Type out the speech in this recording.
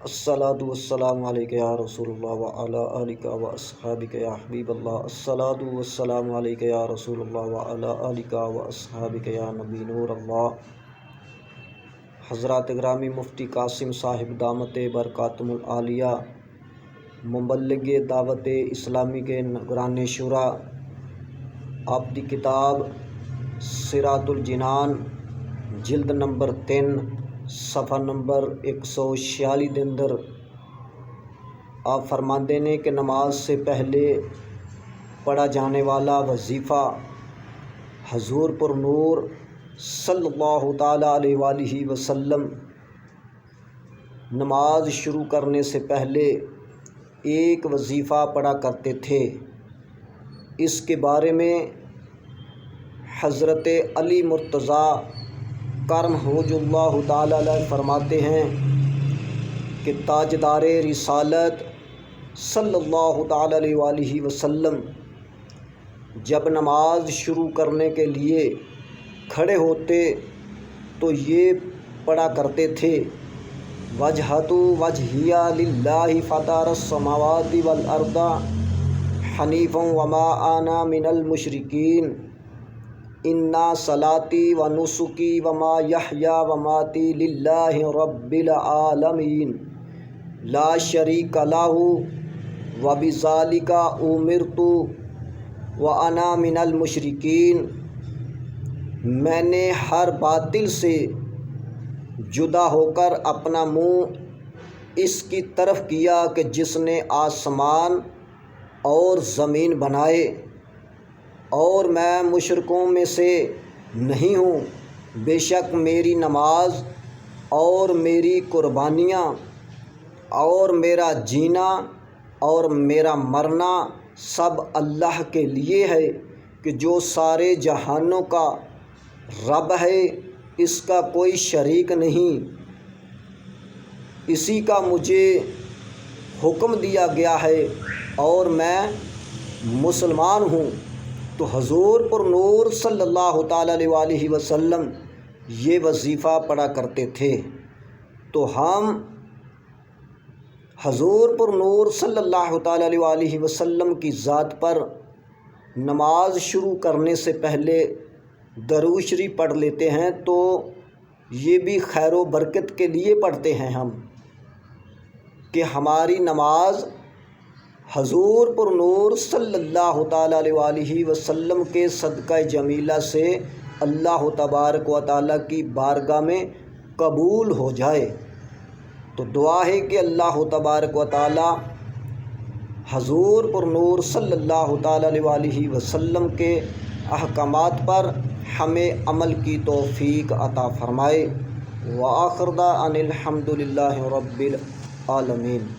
الصلاۃ والسلام علیک یا رسول اللہ وعلی آلک و اصحابک یا حبیب اللہ۔ الصلاۃ والسلام علیک یا رسول اللہ وعلی آلک و اصحابک یا نبی نور اللہ۔ حضرات گرامی مفتی قاسم صاحب دامت برکاتہم العالیہ، مبلغ دعوت اسلامی کے نگران شورا، آپ دی کتاب صراط الجنان جلد نمبر 3 صفحہ نمبر 146 دے اندر آپ فرماندے نے کہ نماز سے پہلے پڑھا جانے والا وظیفہ حضور پر نور صلی اللہ تعالیٰ علیہ وآلہ وسلم نماز شروع کرنے سے پہلے ایک وظیفہ پڑھا کرتے تھے۔ اس کے بارے میں حضرت علی مرتضیٰ کرمہ اللہ تعالیٰ علیہ فرماتے ہیں کہ تاجدار رسالت صلی اللہ تعالیٰ علیہ وآلہ وسلم جب نماز شروع کرنے کے لیے کھڑے ہوتے تو یہ پڑھا کرتے تھے: وجہت وجہیہ للہ فاطر السماوات والارض حنیفا وما انا من المشرکین انا صلاتی و نسکی وما یحییٰ وماتی للہ رب العالمین لا شریک لہ وبذالک امرت وانا من المشرکین۔ میں نے ہر باطل سے جدا ہو کر اپنا منہ اس کی طرف کیا کہ جس نے آسمان اور زمین بنائے، اور میں مشرکوں میں سے نہیں ہوں۔ بے شک میری نماز اور میری قربانیاں اور میرا جینا اور میرا مرنا سب اللہ کے لیے ہے کہ جو سارے جہانوں کا رب ہے، اس کا کوئی شریک نہیں۔ اسی کا مجھے حکم دیا گیا ہے اور میں مسلمان ہوں۔ تو حضور پر نور صلی اللہ تعالیٰ علیہ وآلہ وسلم یہ وظیفہ پڑھا کرتے تھے۔ تو ہم حضور پر نور صلی اللہ تعالیٰ علیہ وآلہ وسلم کی ذات پر نماز شروع کرنے سے پہلے درود شریف پڑھ لیتے ہیں، تو یہ بھی خیر و برکت کے لیے پڑھتے ہیں ہم کہ ہماری نماز حضور پر نور صلی اللہ تعالیٰ علیہ وآلہ وسلم کے صدقہ جمیلہ سے اللہ تبارک و تعالیٰ کی بارگاہ میں قبول ہو جائے۔ تو دعا ہے کہ اللہ تبارک و تعالیٰ حضور پر نور صلی اللہ تعالیٰ علیہ وآلہ وسلم کے احکامات پر ہمیں عمل کی توفیق عطا فرمائے۔ وآخر دعوانا الحمد للہ رب العالمین۔